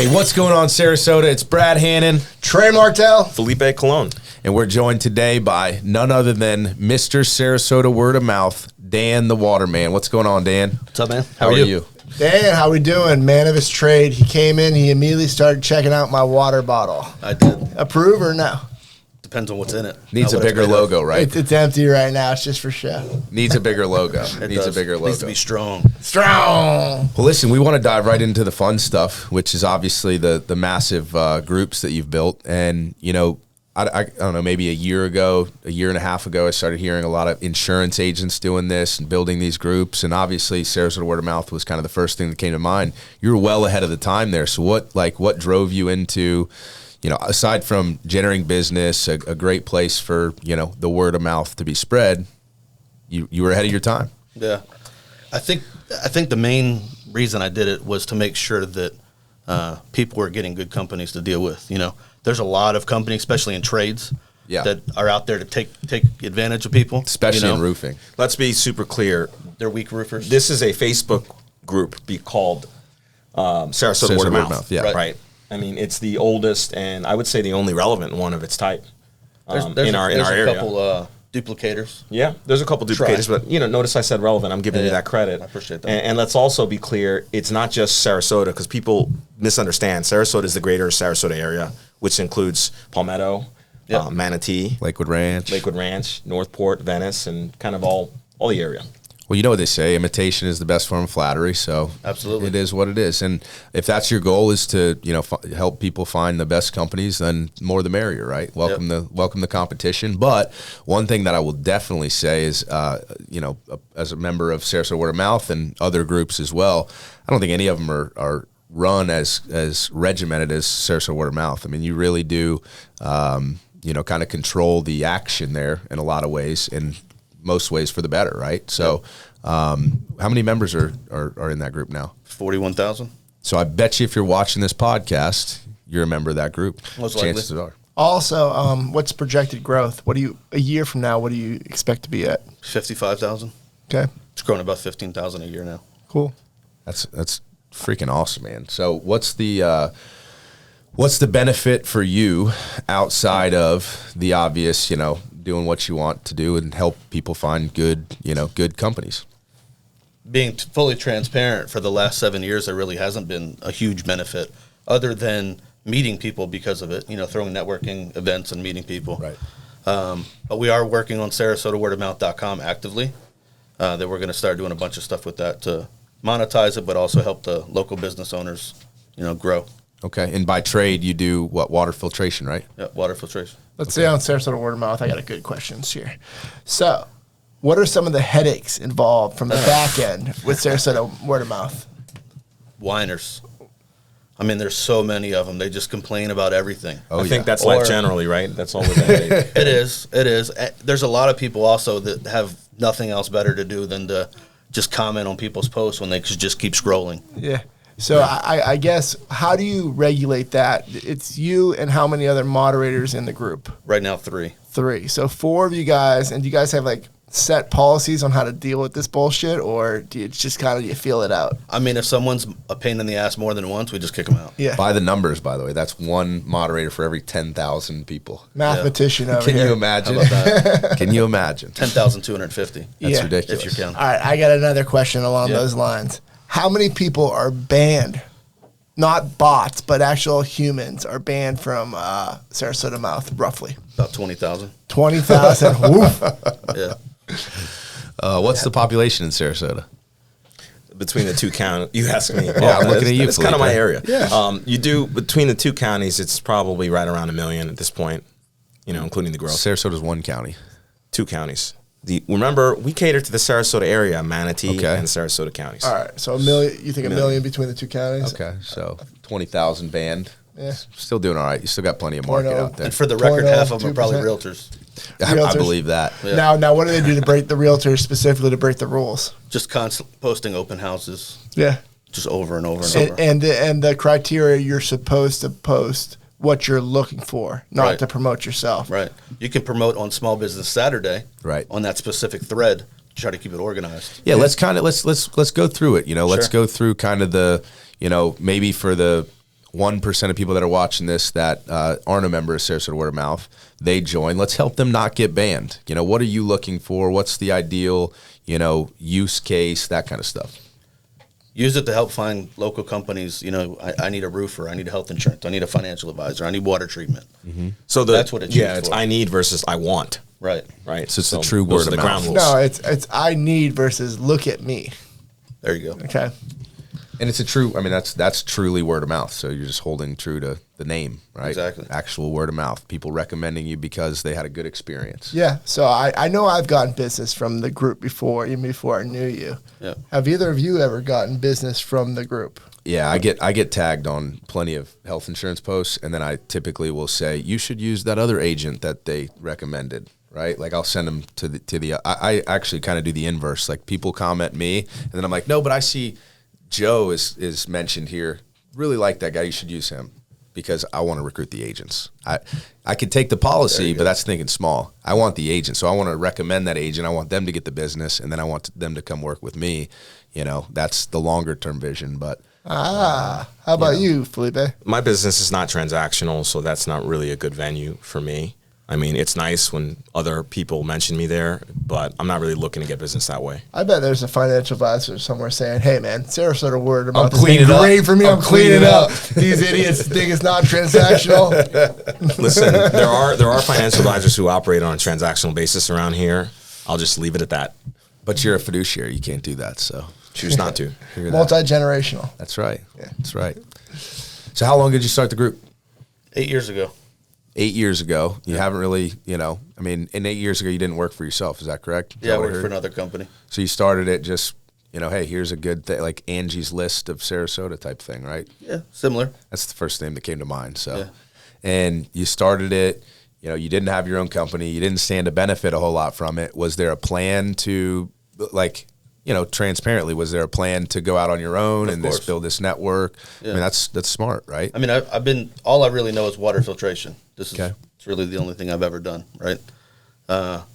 Hey, what's going on, Sarasota? It's Brad Hannon, Trey Martell, Felipe Colón. And we're joined today by none other than Mr. Sarasota Word of Mouth, Dan the Waterman. What's going on, Dan? What's up, man? How are you? Dan, how we doing? Man of his trade. He came in, he immediately started checking out my water bottle. I did. Approve or no? Depends on what's in it. Needs a bigger logo, right? It's empty right now. It's just for show. Needs a bigger logo. It Needs does. a bigger logo. Needs to be strong. Strong. Well, listen, we want to dive right into the fun stuff, which is obviously the massive groups that you've built. And, you know, I don't know, maybe a year and a half ago, I started hearing a lot of insurance agents doing this and building these groups. And obviously, Sarasota Word of Mouth was kind of the first thing that came to mind. You were well ahead of the time there. So what drove you into, you know, aside from generating business, a great place for, you know, the word of mouth to be spread, you were ahead of your time. Yeah. I think the main reason I did it was to make sure that people were getting good companies to deal with. You know, there's a lot of companies, especially in trades, that are out there to take advantage of people. Especially in roofing. Let's be super clear. They're weak roofers. This is a Facebook group called Sarasota Word of Mouth. Yeah. Right. I mean, it's the oldest and I would say the only relevant one of its type in our area. There's a couple duplicators. Yeah, there's a couple duplicators, but you know, notice I said relevant. I'm giving you that credit. I appreciate that. And let's also be clear, it's not just Sarasota because people misunderstand. Sarasota is the greater Sarasota area, which includes Palmetto, Manatee, Lakewood Ranch, Northport, Venice, and kind of all the area. Well, you know what they say, imitation is the best form of flattery, so absolutely, it is what it is. And if that's your goal is to, you know, help people find the best companies, then more the merrier, right? Welcome the competition. But one thing that I will definitely say is, you know, as a member of Sarasota Word of Mouth and other groups as well, I don't think any of them are run as regimented as Sarasota Word of Mouth. I mean, you really do, you know, kind of control the action there in a lot of ways, and most ways for the better, right? So how many members are in that group now? 41,000. So I bet you if you're watching this podcast, you're a member of that group. Most Chances likely. are. Also, what's projected growth? A year from now, what do you expect to be at? 55,000. Okay. It's growing about 15,000 a year now. Cool. That's freaking awesome, man. So what's the benefit for you outside of the obvious, you know, doing what you want to do and help people find good companies? Being fully transparent, for the last 7 years, there really hasn't been a huge benefit other than meeting people because of it, you know, throwing networking events and meeting people. Right. But we are working on SarasotaWordOfMouth.com actively. That we're going to start doing a bunch of stuff with that to monetize it, but also help the local business owners, you know, grow. Okay. And by trade, you do what? Water filtration, right? Yeah, water filtration. Let's say on Sarasota Word of Mouth, I got a good questions here. So, what are some of the headaches involved from the back end with Sarasota Word of Mouth? Whiners. I mean, there's so many of them. They just complain about everything. Oh, I think that's Life generally, right? That's all we're saying. It is. There's a lot of people also that have nothing else better to do than to just comment on people's posts when they could just keep scrolling. Yeah. So I guess, how do you regulate that? It's you and how many other moderators in the group? Right now, 3. 3. So 4 of you guys, and do you guys have like set policies on how to deal with this bullshit, or do you just kind of you feel it out? I mean, if someone's a pain in the ass more than once, we just kick them out. Yeah. By the numbers, by the way, that's one moderator for every 10,000 people. Mathematician over Can here. you imagine? How about that? Can you imagine? 10,250. That's Yeah. ridiculous. If you count. All right, I got another question along those lines. How many people are banned? Not bots, but actual humans are banned from Sarasota Mouth, roughly. About 20,000. 20,000. Woof. Yeah. What's the population in Sarasota? Between the two counties, you ask me. Yeah, I'm looking at you, It's kind of Felipe. my area. Yeah. You do, between the two counties, it's probably right around 1 million at this point, you know, including the growth. Sarasota's one county. 2 counties. Remember, we cater to the Sarasota area, Manatee Okay. and Sarasota counties. All right, so a million. You think a million between the two counties? Okay, so 20,000 banned. Yeah. Still doing all right. You still got plenty of market out there. And for the record, 0.0, half of them are probably 2%. realtors. I Realtors. believe that. Yeah. Now, what do they do to break the realtors specifically to break the rules? Just constant posting open houses, Yeah. just over and over and over. And the criteria, you're supposed to post what you're looking for, not Right. to promote yourself. Right. You can promote on Small Business Saturday. Right. On that specific thread. Try to keep it organized. Yeah, let's go through it. You know, let's Sure. go through kind of the, you know, maybe for the 1% of people that are watching this that aren't a member of Sarasota Word of Mouth, they join. Let's help them not get banned. You know, what are you looking for? What's the ideal, you know, use case, that kind of stuff? Use it to help find local companies. You know, I need a roofer. I need a health insurance. I need a financial advisor. I need water treatment. Mm-hmm. So that's what it's used it's for. I need versus I want. Right. Right. So it's the true word of mouth. No, it's I need versus look at me. There you go. Okay. And it's a true, I mean, that's truly word of mouth. So you're just holding true to the name, right? Exactly. Actual word of mouth. People recommending you because they had a good experience. Yeah. So I know I've gotten business from the group before, even before I knew you. Yeah. Have either of you ever gotten business from the group? Yeah, I get tagged on plenty of health insurance posts, and then I typically will say, you should use that other agent that they recommended. Right, like I'll send them to the. I actually kind of do the inverse. Like people comment me, and then I'm like, no, but I see Joe is mentioned here. Really like that guy. You should use him because I want to recruit the agents. I could take the policy, but that's thinking small. I want the agent, so I want to recommend that agent. I want them to get the business, and then I want them to come work with me. You know, that's the longer term vision. But how about you, Felipe? My business is not transactional, so that's not really a good venue for me. I mean, it's nice when other people mention me there, but I'm not really looking to get business that way. I bet there's a financial advisor somewhere saying, hey, man, Sarasota Word of Mouth is cleaning great up. for me. I'm cleaning up. These idiots think it's not transactional. Listen, there are financial advisors who operate on a transactional basis around here. I'll just leave it at that. But you're a fiduciary. You can't do that. So Choose not to. Multi-generational. That's right. Yeah. That's right. So how long did you start the group? 8 years ago. 8 years ago. You haven't really, you know, I mean, in 8 years ago, you didn't work for yourself. Is that correct? Yeah, I worked for another company. So you started it just, you know, hey, here's a good thing, like Angie's List of Sarasota type thing, right? Yeah, similar. That's the first name that came to mind. So, Yeah. And you started it, you know, you didn't have your own company. You didn't stand to benefit a whole lot from it. Was there a plan to, like, you know, transparently, was there a plan to go out on your own and course. just build this network? Yeah. I mean, that's smart, right? I mean, I've been, all I really know is water filtration. This is Okay. It's really the only thing I've ever done, right?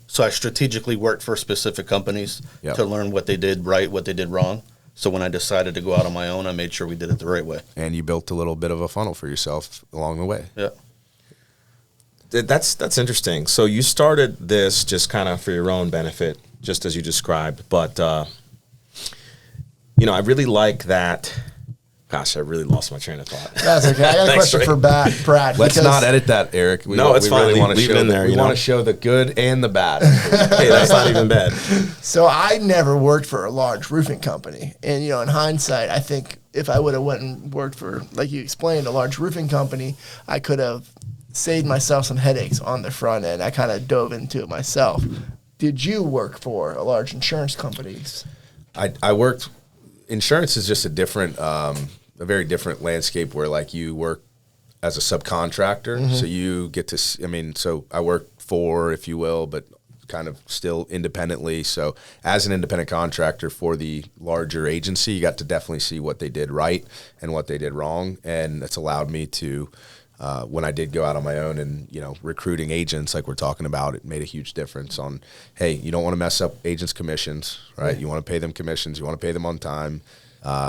So I strategically worked for specific companies Yep. to learn what they did right, what they did wrong. So when I decided to go out on my own, I made sure we did it the right way. And you built a little bit of a funnel for yourself along the way. Yeah. That's interesting. So you started this just kind of for your own benefit, just as you described. But, you know, I really like that. Gosh, I really lost my train of thought. That's okay. I got a Thanks, question Trey. for Brad. Let's because- not edit that, Eric. No, it's fine. Really want to Leave it show in there, We you want know? to show the good and the bad. Hey, that's not even bad. So I never worked for a large roofing company. And, you know, in hindsight, I think if I would have went and worked for, like you explained, a large roofing company, I could have saved myself some headaches on the front end. I kind of dove into it myself. Did you work for a large insurance company? I worked. Insurance is just a different, a very different landscape where like you work as a subcontractor. So you get to. I mean, so I work for, if you will, but kind of still independently. So as an independent contractor for the larger agency, you got to definitely see what they did right and what they did wrong, and it's allowed me to. When I did go out on my own and, you know, recruiting agents like we're talking about, it made a huge difference on, hey, you don't want to mess up agents' commissions, right? Yeah. You want to pay them commissions. You want to pay them on time.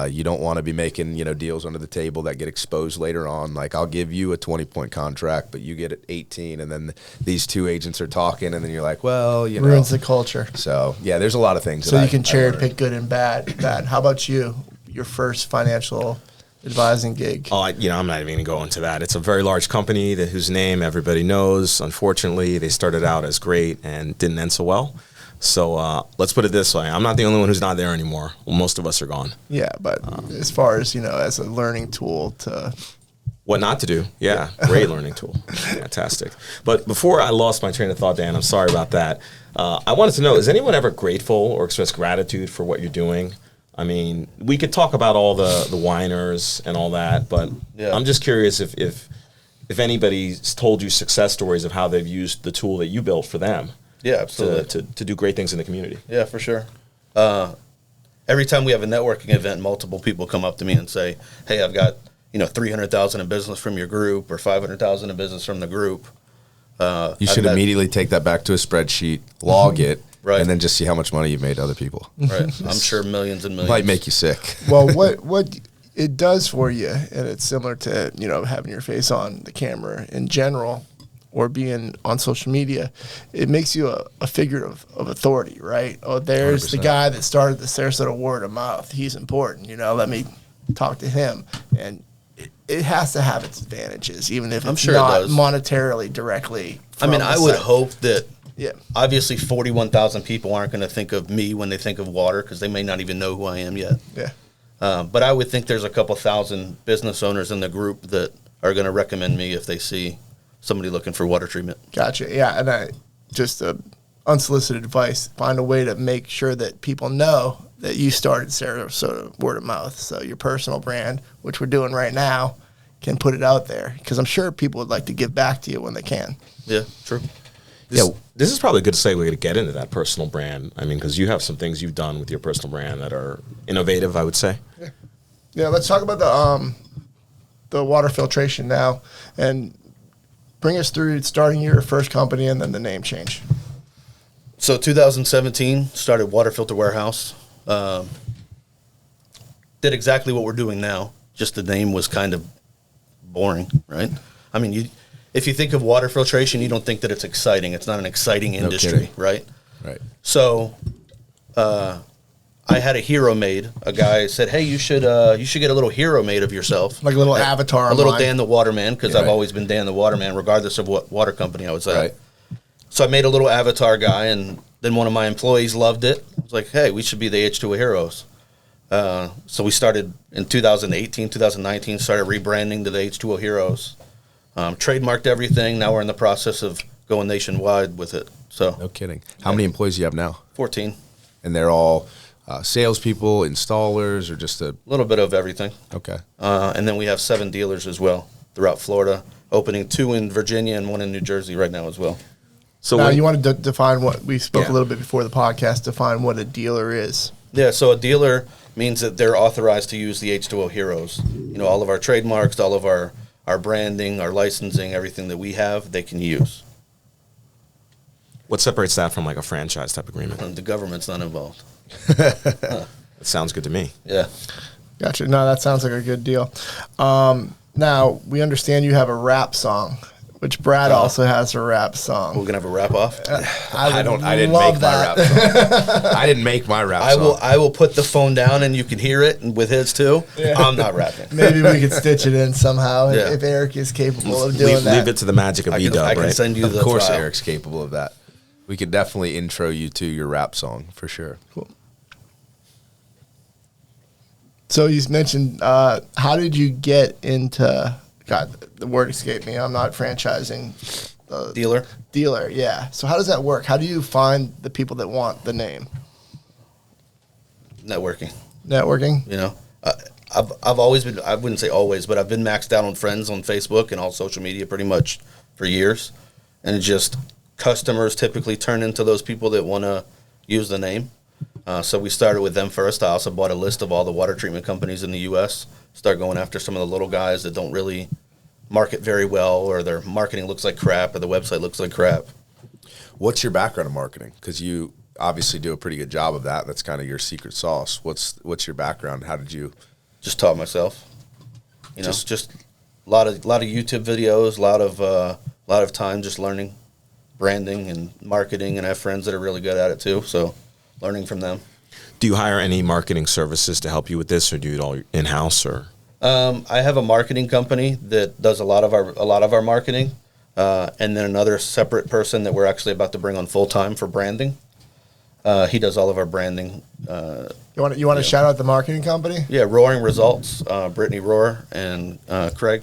You don't want to be making, you know, deals under the table that get exposed later on. Like, I'll give you a 20-point contract, but you get it 18, and then these two agents are talking, and then you're like, well, you know. Ruins the culture. So, yeah, there's a lot of things. So that you can I cherry learned. pick good and bad. How about you? Your first financial advising gig? Oh, you know, I'm not even going to go into that. It's a very large company whose name everybody knows. Unfortunately, they started out as great and didn't end so well. So let's put it this way. I'm not the only one who's not there anymore. Well, most of us are gone. Yeah, but as far as, you know, as a learning tool to... What not to do. Yeah, great learning tool. Fantastic. But before I lost my train of thought, Dan, I'm sorry about that. I wanted to know, is anyone ever grateful or express gratitude for what you're doing? I mean, we could talk about all the whiners and all that, but Yeah. I'm just curious if anybody's told you success stories of how they've used the tool that you built for them. Yeah, absolutely. To do great things in the community. Yeah, for sure. Every time we have a networking event, multiple people come up to me and say, hey, I've got, you know, 300,000 in business from your group or 500,000 in business from the group. You should immediately take that back to a spreadsheet, log it, Right. and then just see how much money you've made to other people. Right. I'm sure millions and millions. Might make you sick. Well, what it does for you, and it's similar to, you know, having your face on the camera in general or being on social media. It makes you a figure of authority, right? Oh, there's 100%. The guy that started the Sarasota word of mouth. He's important, you know, let me talk to him. And it has to have its advantages, even if it's not monetarily directly. I mean, I would hope that obviously 41,000 people aren't going to think of me when they think of water because they may not even know who I am yet. Yeah. But I would think there's a couple thousand business owners in the group that are going to recommend me if they see somebody looking for water treatment. Gotcha. Yeah, and just unsolicited advice, find a way to make sure that people know that you started Sarasota word of mouth. So your personal brand, which we're doing right now, can put it out there because I'm sure people would like to give back to you when they can. Yeah, true. This is probably a good segue to get into that personal brand. I mean, because you have some things you've done with your personal brand that are innovative, I would say. Yeah, let's talk about the water filtration now, and bring us through starting your first company and then the name change. So 2017, started Water Filter Warehouse. Did exactly what we're doing now, just the name was kind of boring, right? I mean, if you think of water filtration, you don't think that it's exciting. It's not an exciting industry, right? Right. So I had a hero made. A guy said, hey, you should get a little hero made of yourself. Like a little avatar. A little Dan the Waterman, because I've always been Dan the Waterman, regardless of what water company I was at. Right. So I made a little avatar guy, and then one of my employees loved it. I was like, hey, we should be the H2O Heroes. So we started in 2018, 2019, started rebranding to the H2O Heroes. Trademarked everything. Now we're in the process of going nationwide with it. So no kidding. How many employees do you have now? 14. And they're all salespeople, installers, or just a little bit of everything. Okay. And then we have 7 dealers as well throughout Florida, opening 2 in Virginia and 1 in New Jersey right now as well. So now you want to define what we spoke a little bit before the podcast, define what a dealer is. Yeah, so a dealer means that they're authorized to use the H2O Heroes. You know, all of our trademarks, all of our branding, our licensing, everything that we have, they can use. What separates that from like a franchise type agreement? The government's not involved. That sounds good to me. Yeah. Gotcha. No, that sounds like a good deal. Now, we understand you have a rap song, which Brad also has a rap song. We're going to have a rap off? I didn't make my rap song. I didn't make my rap song. I will put the phone down and you can hear it with his too. Yeah. I'm not rapping. Maybe we could stitch it in somehow if Eric is capable of doing that. Leave it to the magic of E-Dub, I can send you the file. Of course Eric's capable of that. We could definitely intro you to your rap song for sure. Cool. So you mentioned, how did you get into, God, the word escaped me. I'm not franchising. Dealer? Dealer, yeah. So how does that work? How do you find the people that want the name? Networking. You know, I've always been, I wouldn't say always, but I've been maxed out on friends on Facebook and all social media pretty much for years. And it just, customers typically turn into those people that want to use the name. So we started with them first. I also bought a list of all the water treatment companies in the U.S., start going after some of the little guys that don't really market very well, or their marketing looks like crap, or the website looks like crap. What's your background in marketing? Because you obviously do a pretty good job of that. That's kind of your secret sauce. What's your background? How did you? Just taught myself. You know, just a lot of YouTube videos, a lot of time just learning branding and marketing, and I have friends that are really good at it too. So learning from them. Do you hire any marketing services to help you with this, or do you do it all in-house? Or I have a marketing company that does a lot of our marketing, and then another separate person that we're actually about to bring on full time for branding. He does all of our branding. You want to shout out the marketing company? Yeah, Roaring Results. Brittany Roar and Craig.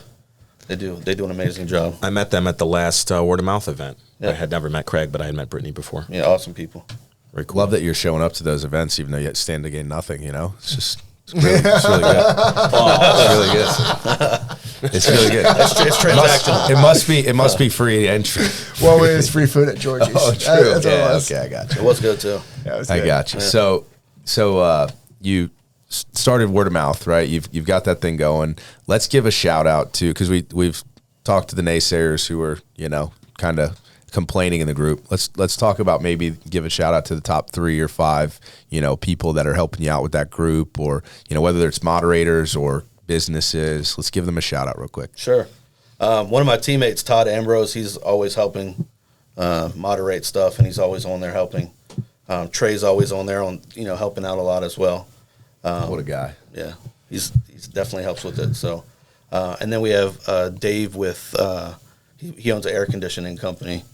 They do an amazing job. I met them at the last Word of Mouth event. Yeah. I had never met Craig, but I had met Brittany before. Yeah, awesome people. Very cool. Love that you're showing up to those events, even though you stand to gain nothing. You know, it's really good. It's really good. It's really good. It's transactional. It must be free entry. Well, it is free food at Georgie's. Oh, true. Okay, I got you. It was good too. Yeah, I got you. Yeah. So you started word of mouth, right? You've got that thing going. Let's give a shout out to, because we've talked to the naysayers who are, you know, kind of complaining in the group. Let's talk about, maybe give a shout out to the top 3 or 5, you know, people that are helping you out with that group, or, you know, whether it's moderators or businesses? Let's give them a shout out real quick. Sure. One of my teammates, Todd Ambrose, he's always helping moderate stuff, and he's always on there helping. Trey's always on there helping out a lot as well. What a guy. Yeah, he's definitely helps with it. So, and then we have Dave with he owns an air conditioning company,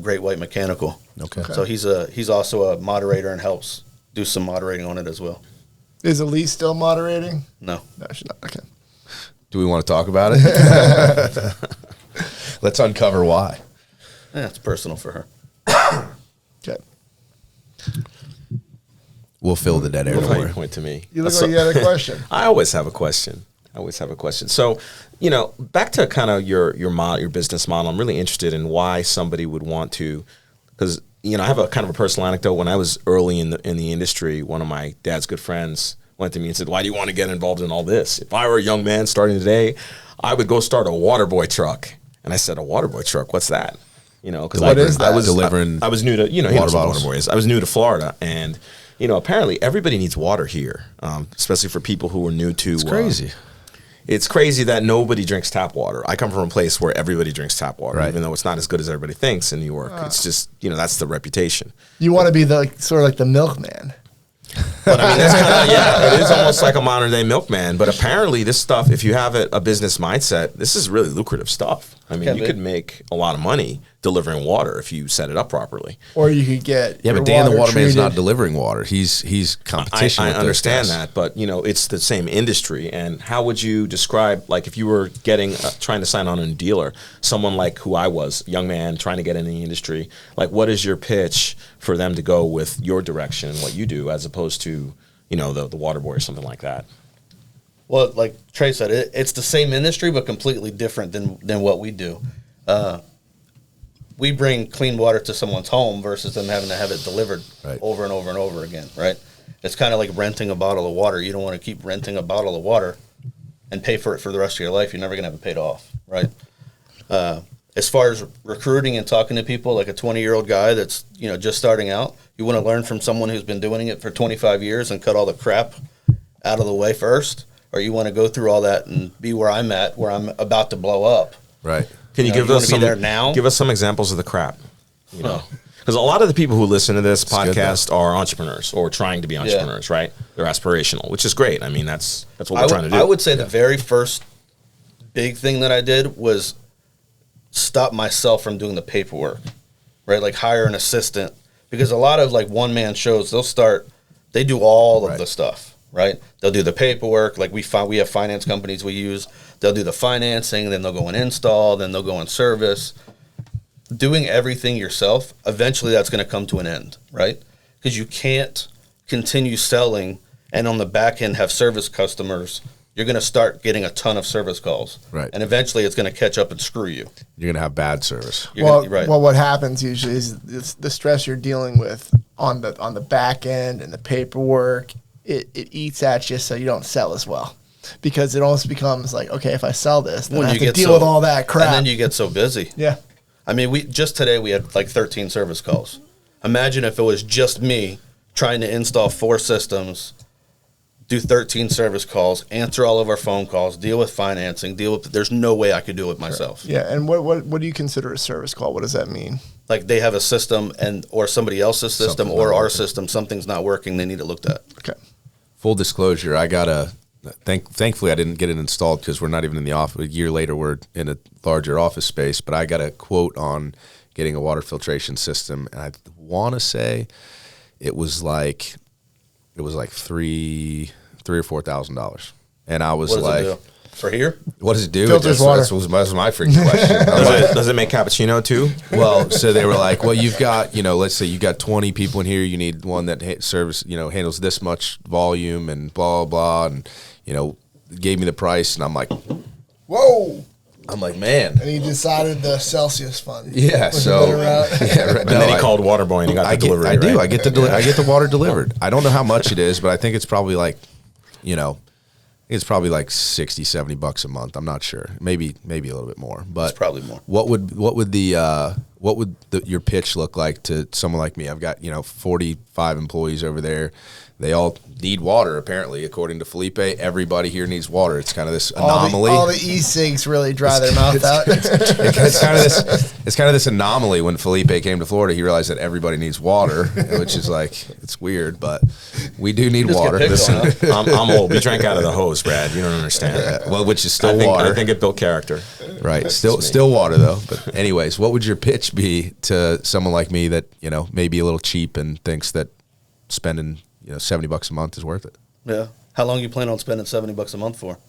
Great White Mechanical. Okay. So he's also a moderator and helps do some moderating on it as well. Is Elise still moderating? No, she's not. Okay. Do we want to talk about it? Let's uncover why. Yeah, it's personal for her. Okay. We'll fill the dead air. Why you point to me? You look like you had a question. I always have a question. So, back to kind of your business model. I'm really interested in why somebody would want to, because I have a kind of a personal anecdote. When I was early in the industry, one of my dad's good friends went to me and said, "Why do you want to get involved in all this? If I were a young man starting today, I would go start a water boy truck." And I said, "A water boy truck? What's that?" Because I was delivering. I was new to water boys. I was new to Florida, and apparently everybody needs water here, especially for people who are new to. It's crazy. It's crazy that nobody drinks tap water. I come from a place where everybody drinks tap water, right, even though it's not as good as everybody thinks in New York. It's just that's the reputation. You want to be sort of like the milkman. But I mean, it is almost like a modern day milkman. But apparently, this stuff, if you have a business mindset, this is really lucrative stuff. I mean, you could make a lot of money delivering water if you set it up properly. Or you could get but Dan the waterman's not delivering water. He's competition. I understand that, but it's the same industry. And how would you describe, like, if you were trying to sign on a dealer, someone like who I was, a young man trying to get in the industry, like, what is your pitch for them to go with your direction and what you do, as opposed to the water boy or something like that? Well, like Trey said, it's the same industry, but completely different than what we do. We bring clean water to someone's home versus them having to have it delivered over and over and over again, right? It's kind of like renting a bottle of water. You don't want to keep renting a bottle of water and pay for it for the rest of your life. You're never going to have it paid off, right? As far as recruiting and talking to people, like a 20-year-old guy that's just starting out, you want to learn from someone who's been doing it for 25 years and cut all the crap out of the way first, or you want to go through all that and be where I'm at, where I'm about to blow up. Right. Can you give us some examples of the crap? Because a lot of the people who listen to this podcast are entrepreneurs or trying to be entrepreneurs, right? They're aspirational, which is great. I mean, that's what we're trying to do. I would say the very first big thing that I did was stop myself from doing the paperwork, right? Like hire an assistant, because a lot of like one-man shows, they do all of the stuff, right? They'll do the paperwork. Like we have finance companies we use. They'll do the financing, then they'll go and install, then they'll go and service. Doing everything yourself, eventually that's going to come to an end, right? Because you can't continue selling and on the back end have service customers. You're going to start getting a ton of service calls. Right. And eventually it's going to catch up and screw you. You're going to have bad service. Well, what happens usually is the stress you're dealing with on the back end and the paperwork, it eats at you so you don't sell as well. Because it almost becomes like, okay, if I sell this, then I have to deal with all that crap. And then you get so busy. Yeah. I mean, just today we had like 13 service calls. Imagine if it was just me trying to install 4 systems, do 13 service calls, answer all of our phone calls, deal with financing, there's no way I could do it myself. Yeah, and what do you consider a service call? What does that mean? Like they have a system or somebody else's system or our system, something's not working, they need it looked at. Okay. Full disclosure, I got thankfully I didn't get it installed because we're not even in the office. A year later, we're in a larger office space, but I got a quote on getting a water filtration system, and I want to say it was like $3,000 or $4,000, and I was like, for here, what does it do? Filters water. That was my freaking question. Does it make cappuccino too? Well, so they were like, well, you've got, let's say you got 20 people in here. You need one that handles this much volume and blah, blah, blah. And, gave me the price. And I'm like, whoa. I'm like, man. And he decided the Celsius fund. Yeah. So, and then he called Waterboy and he got the delivery. I do. I get the water delivered. I don't know how much it is, but I think it's probably like, it's probably like $60-$70 a month. I'm not sure. Maybe a little bit more. But it's probably more. What would the what would your pitch look like to someone like me? I've got 45 employees over there. They all need water, apparently, according to Felipe. Everybody here needs water. It's kind of this anomaly. All the e-cigs really dry their mouth out. It's kind of this anomaly. When Felipe came to Florida, he realized that everybody needs water, which is like, it's weird, but we do need water. Listen, I'm old. We drank out of the hose, Brad. You don't understand. Well, which is still water. I think it built character. Right. Still water, though. But anyways, what would your pitch be to someone like me that, may be a little cheap and thinks that spending $70 a month is worth it? Yeah. How long you plan on spending $70 a month for?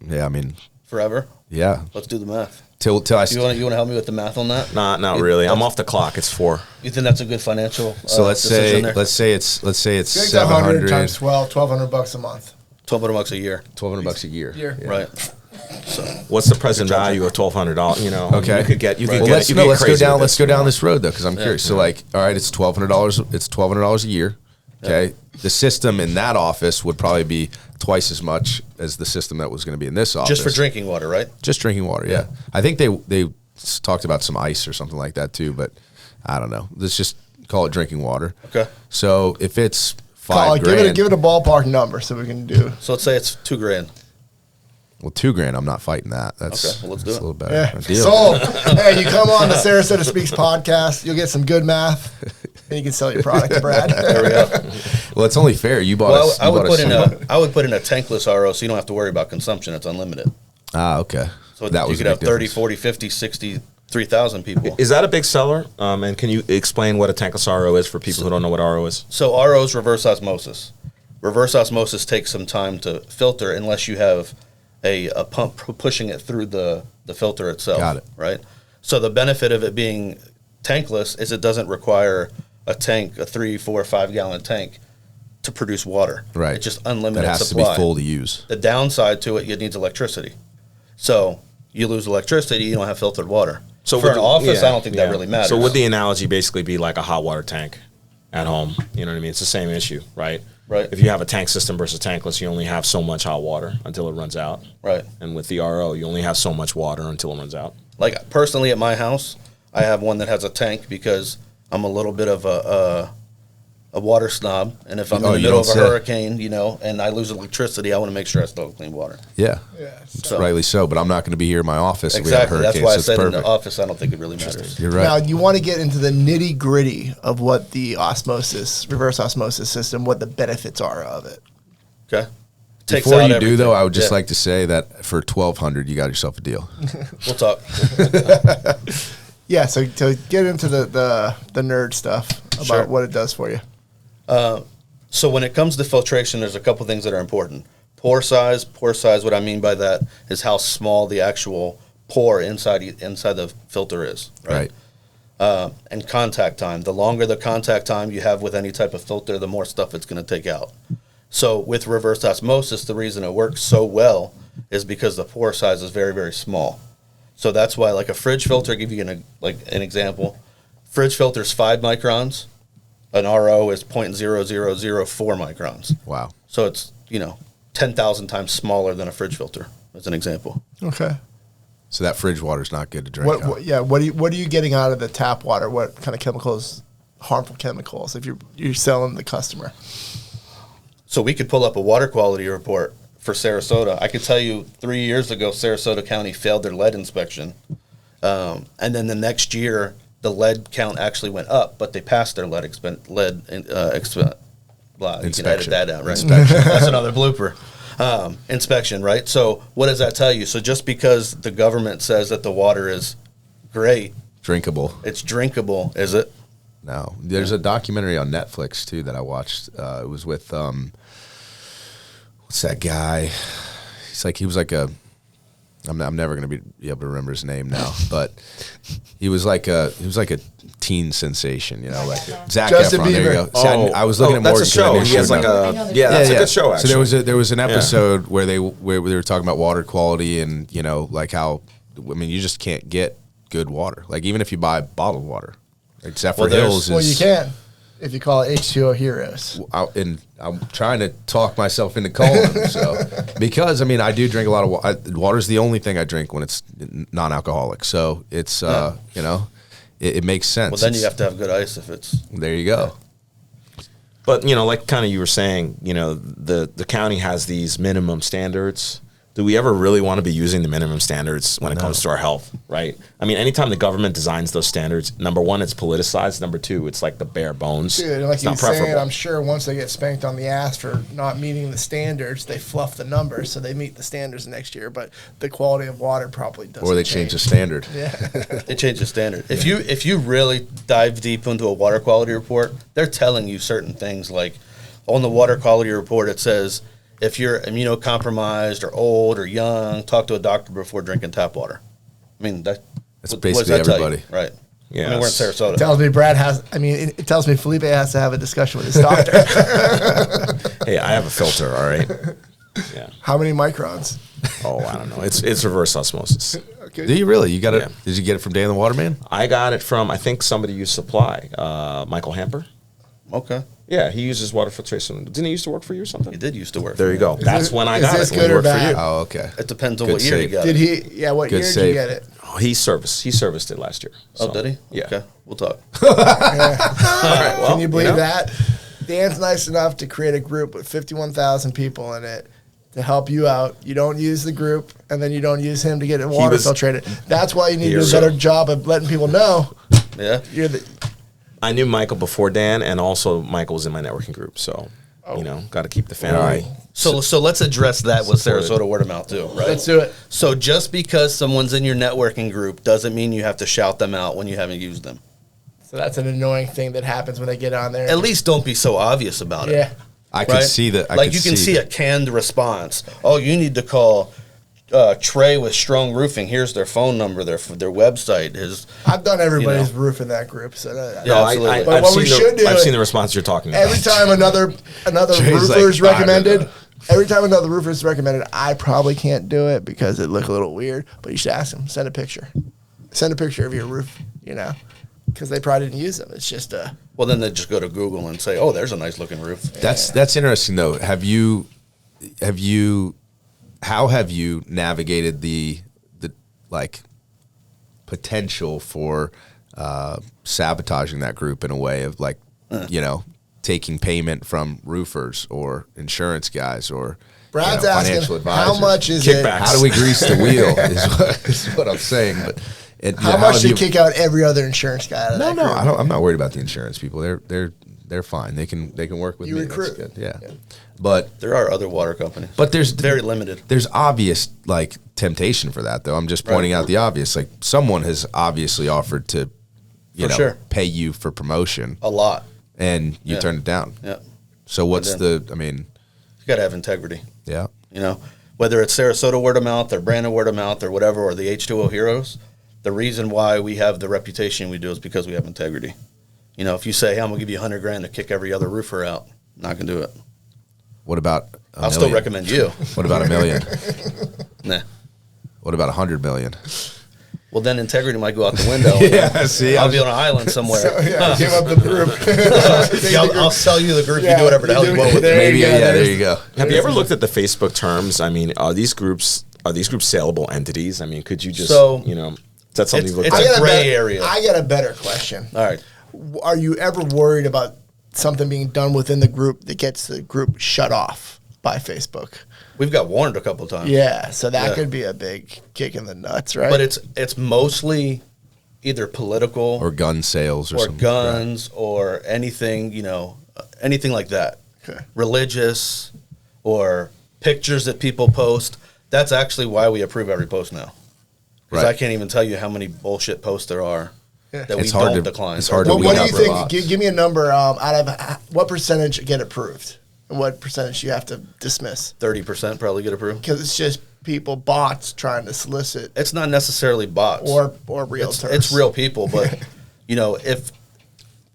Yeah, I mean, forever. Yeah. Let's do the math. Till I. You want to help me with the math on that? Not really. I'm off the clock. It's 4. You think that's a good financial? So let's say it's 700 times 12, $1,200 a month. $1,200 a year. $1,200 a year. Yeah. Right. So what's the present value of $1,200? Okay. You could get. Let's go down this road though, because I'm curious. So all right, it's $1,200. It's $1,200 a year. Okay. Yeah. The system in that office would probably be twice as much as the system that was going to be in this office. Just for drinking water, right? Just drinking water. Yeah. I think they talked about some ice or something like that too, but I don't know. Let's just call it drinking water. Okay. So if it's $5,000, give it a ballpark number so we can do. So let's say it's $2,000. Well, $2,000, I'm not fighting that. That's okay. Well, let's do it. A little better. Yeah. Deal. Sold. Hey, you come on the Sarasota SpeaX podcast, you'll get some good math, and you can sell your product to Brad. There we go. Well, it's only fair. You bought. I would put in a tankless RO, so you don't have to worry about consumption. It's unlimited. Okay. So you could have 30, 40, 50, 60, 3,000 people. Is that a big seller? And can you explain what a tankless RO is for people who don't know what RO is? So RO is reverse osmosis. Reverse osmosis takes some time to filter unless you have a pump pushing it through the filter itself. Got it. Right? So the benefit of it being tankless is it doesn't require a tank, a 3, 4, 5 gallon tank to produce water. Right. It's just unlimited supply. It has supply. to be full to use. The downside to it needs electricity. So you lose electricity, you don't have filtered water. So for an office, I don't think that really matters. So would the analogy basically be like a hot water tank at home? You know what I mean? It's the same issue, right? Right. If you have a tank system versus tankless, you only have so much hot water until it runs out. Right. And with the RO, you only have so much water until it runs out. Like personally at my house, I have one that has a tank because I'm a little bit of a water snob, and if I'm in the middle of a hurricane, and I lose electricity, I want to make sure I still have clean water. Yeah. So. Rightly so, but I'm not going to be here in my office exactly. if we have a hurricane. That's why I said in the office, I don't think it really matters. You're right. Now, you want to get into the nitty gritty of what the reverse osmosis system, what the benefits are of it. Okay. Before you do, though, I would just like to say that for $1,200, you got yourself a deal. We'll talk. Yeah, so to get into the nerd stuff about what it does for you. So when it comes to filtration, there's a couple things that are important. Pore size, what I mean by that is how small the actual pore inside the filter is. Right. And contact time. The longer the contact time you have with any type of filter, the more stuff it's going to take out. So with reverse osmosis, the reason it works so well is because the pore size is very, very small. So that's why, like a fridge filter, I'll give you an example. Fridge filter is 5 microns. An RO is 0.0004 microns. Wow. So it's, 10,000 times smaller than a fridge filter, as an example. Okay. So that fridge water is not good to drink. What are you getting out of the tap water? What kind of chemicals, harmful chemicals, if you're selling the customer? So we could pull up a water quality report for Sarasota. I could tell you 3 years ago, Sarasota County failed their lead inspection. And then the next year, the lead count actually went up, but they passed their lead inspection. You can edit that out, right? That's another blooper. Inspection, right? So what does that tell you? So just because the government says that the water is great, drinkable, it's drinkable, is it? No. There's a documentary on Netflix too that I watched. It was with what's that guy? He was like a. I'm never going to be able to remember his name now, but he was like a teen sensation, like Zac Justin Efron. Bieber. There you go. See, I was looking at that's Morgan. A show. He has that's a good show. Actually, so there was an episode where they were talking about water quality and like how you just can't get good water. Like even if you buy bottled water, like Zephyr Hills. Well, you can. If you call it H2O Heroes. And I'm trying to talk myself into calling them. Because, I do drink a lot of water. Water's the only thing I drink when it's non-alcoholic. So it's, it makes sense. Well, then you have to have good ice if it's. There you go. But, like kind of you were saying, the county has these minimum standards. Do we ever really want to be using the minimum standards when it comes to our health, right? I mean, anytime the government designs those standards, number one, it's politicized. Number two, it's like the bare bones. Dude, like it's you not were saying, preferable. I'm sure once they get spanked on the ass for not meeting the standards, they fluff the numbers so they meet the standards next year. But the quality of water probably doesn't. Or they change the standard. Yeah. They change the standard. If you really dive deep into a water quality report, they're telling you certain things. Like on the water quality report, it says, if you're immunocompromised or old or young, talk to a doctor before drinking tap water. I mean, that's basically everybody. Right. Yeah. I mean, we're in Sarasota. It tells me it tells me Felipe has to have a discussion with his doctor. Hey, I have a filter, all right? Yeah. How many microns? Oh, I don't know. It's reverse osmosis. Okay. Do you really? You got it? Yeah. Did you get it from Dan the Waterman? I got it from, I think somebody used Supply, Michael Hamper. Okay. Yeah, he uses water filtration. Didn't he used to work for you or something? He did used to work. There for you me. go. That's when I got this it. good When he or worked for bad? you. Oh, okay. It depends on Good what year you save. got Did it. he? Yeah. What Good year did save. you get it? Oh, he serviced it last year. Oh, So, did he? Yeah. Okay. We'll talk. All right. Well, Can you believe know? that? Dan's nice enough to create a group with 51,000 people in it to help you out. You don't use the group, and then you don't use him to get water filtrated. That's why you need to do a better job of letting people know. Yeah. You're the. I knew Michael before Dan, and also Michael was in my networking group. So, got to keep the family. So let's address that with Sarasota word of mouth too, right? Let's do it. So just because someone's in your networking group doesn't mean you have to shout them out when you haven't used them. So that's an annoying thing that happens when they get on there. At least don't be so obvious about it. Yeah. I could see that. Like you can see a canned response. Oh, you need to call Trey with Strong Roofing. Here's their phone number, their website. I've done everybody's roof in that group. So Yeah, absolutely. But what we should do, I've seen the response you're talking about. every time another Trey's roofer is like, recommended, every time another roofer is recommended, I probably can't do it because it look a little weird. But you should ask them. Send a picture. Send a picture of your roof. Because they probably didn't use them. It's just a. Well, then they just go to Google and say, "Oh, there's a nice looking roof." That's interesting though. How have you navigated the like potential for sabotaging that group in a way of like taking payment from roofers or insurance guys or Brad's financial asking advisors? how much is Kickbacks. it? How do we grease the wheel? Is what I'm saying. But How much to kick out every other insurance guy out of that No, group? I'm not worried about the insurance people. They're fine. They can work with You me. recruit. That's good. Yeah. But There are other water companies, but there's very limited. There's obvious like temptation for that though. I'm just pointing out the obvious. Like someone has obviously offered to pay you for promotion A lot. and you turned it down. Yeah. So what's then- the You got to have integrity. yeah. Whether it's Sarasota word of mouth or Brandon word of mouth or whatever, or the H2O heroes, the reason why we have the reputation we do is because we have integrity. If you say, hey, I'm going to give you $100,000 to kick every other roofer out, not going to do it. What about a I'll million? still recommend you. What about $1 million? Nah. What about $100 million? Well, then integrity might go out the window. Yeah, see, I'll be on an island somewhere. Give up the group. Yeah, I'll sell you the group. You do whatever the hell you want with it. Maybe there you go. Have you ever looked at the Facebook terms? I mean, are these groups saleable entities? I mean, could you just is that something you've looked it's at? a gray area. I got a better question. All right. Are you ever worried about something being done within the group that gets the group shut off by Facebook? We've got warned a couple of times. Yeah, so that Yeah. could be a big kick in the nuts, right? But it's mostly either political Or gun sales or something. guns or anything, anything like that. Okay. Religious or pictures that people post. That's actually why we approve every post now. Because Right. I can't even tell you how many bullshit posts there are that we It's hard don't to- decline. it's hard to What weed do out you think? robots. Give me a number out of what percentage get approved and what percentage you have to dismiss? 30% probably get approved. Because it's just bots trying to solicit It's not necessarily bots. or realtors. It's real people, but if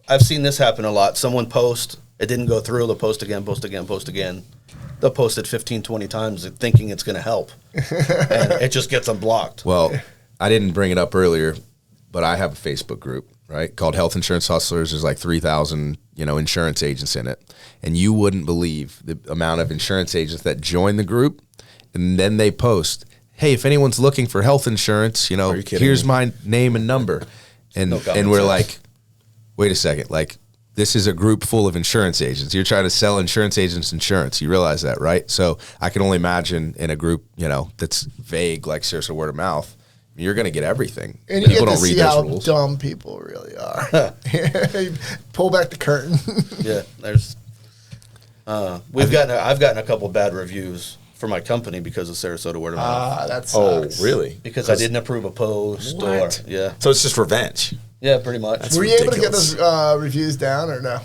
I've seen this happen a lot, someone post, it didn't go through, they'll post again. They'll post it 15, 20 times thinking it's going to help. And it just gets them blocked. Well, I didn't bring it up earlier, but I have a Facebook group, right, called Health Insurance Hustlers. There's like 3,000, insurance agents in it. And you wouldn't believe the amount of insurance agents that join the group. And then they post, hey, if anyone's looking for health insurance, you kidding here's me? my name and number. And No common we're sense. like, wait a second, like this is a group full of insurance agents. You're trying to sell insurance agents insurance. You realize that, right? So I can only imagine in a group, that's vague like Sarasota Word of Mouth, you're going to get everything. And you People get to don't read see those how rules. dumb people really are. Pull back the curtain. Yeah, there's. I've gotten a couple bad reviews for my company because of Sarasota Word of Mouth. That sucks. Oh, really? Because I didn't approve a post What? or yeah. So it's just revenge. Yeah, pretty much. That's Were you able to get ridiculous. those reviews down or no?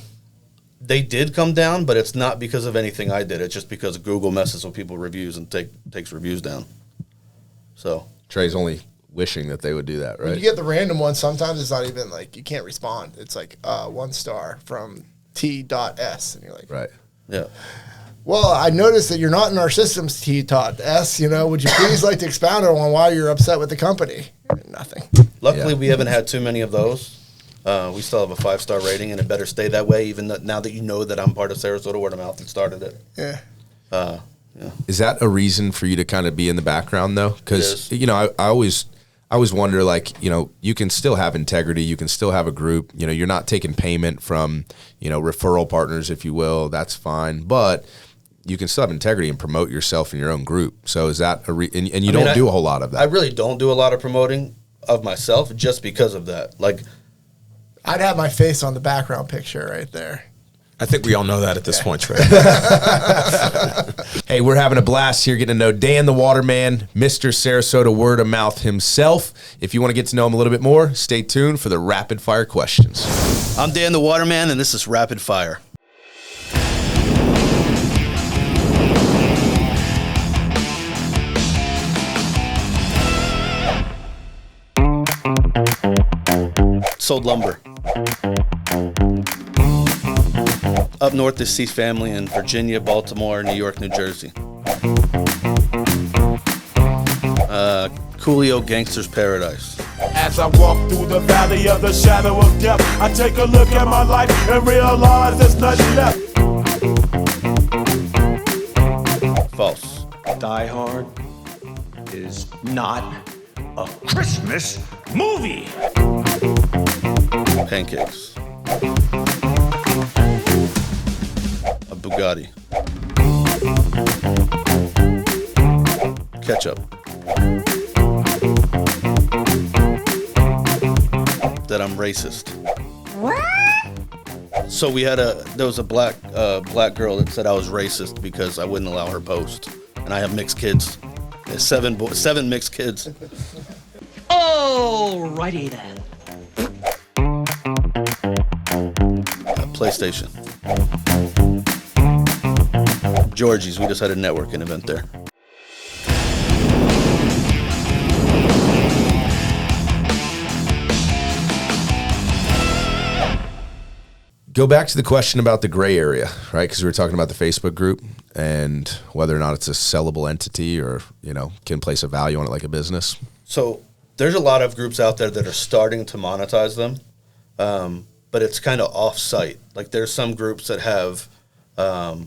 They did come down, but it's not because of anything I did. It's just because Google messes with people's reviews and takes reviews down. So Trey's only wishing that they would do that, When right? you get the random one, sometimes it's not even like you can't respond. It's like 1 star from T.S. And you're like, Right. yeah. well, I noticed that you're not in our systems, T.S. Would you please like to expound on why you're upset with the company? Nothing. Luckily, Yeah. we haven't had too many of those. We still have a 5-star rating, and it better stay that way. Even now that you know that I'm part of Sarasota Word of Mouth and started it. Yeah. Is that a reason for you to kind of be in the background though? Because It is. I always wonder, like, you can still have integrity, you can still have a group. You're not taking payment from referral partners, if you will. That's fine, but you can still have integrity and promote yourself in your own group. So is that and you don't do a whole lot of that? I really don't do a lot of promoting of myself just because of that. Like, I'd have my face on the background picture right there. I think we all know that at this point, Trey. Hey, we're having a blast here getting to know Dan the Waterman, Mr. Sarasota Word of Mouth himself. If you want to get to know him a little bit more, stay tuned for the rapid fire questions. I'm Dan the Waterman, and this is Rapid Fire. Sold lumber. Up north, deceased family in Virginia, Baltimore, New York, New Jersey. Coolio Gangster's Paradise. As I walk through the valley of the shadow of death, I take a look at my life and realize there's nothing left. False. Die Hard is not a Christmas movie. Pancakes. A Bugatti. Ketchup. That I'm racist. So there was a black girl that said I was racist because I wouldn't allow her post, and I have mixed kids, 7 mixed kids. Alrighty then. PlayStation. Georgie's. We just had a networking event there. Go back to the question about the gray area, right? Because we were talking about the Facebook group and whether or not it's a sellable entity or, can place a value on it like a business. So there's a lot of groups out there that are starting to monetize them, but it's kind of off-site. Like there's some groups that have, I'll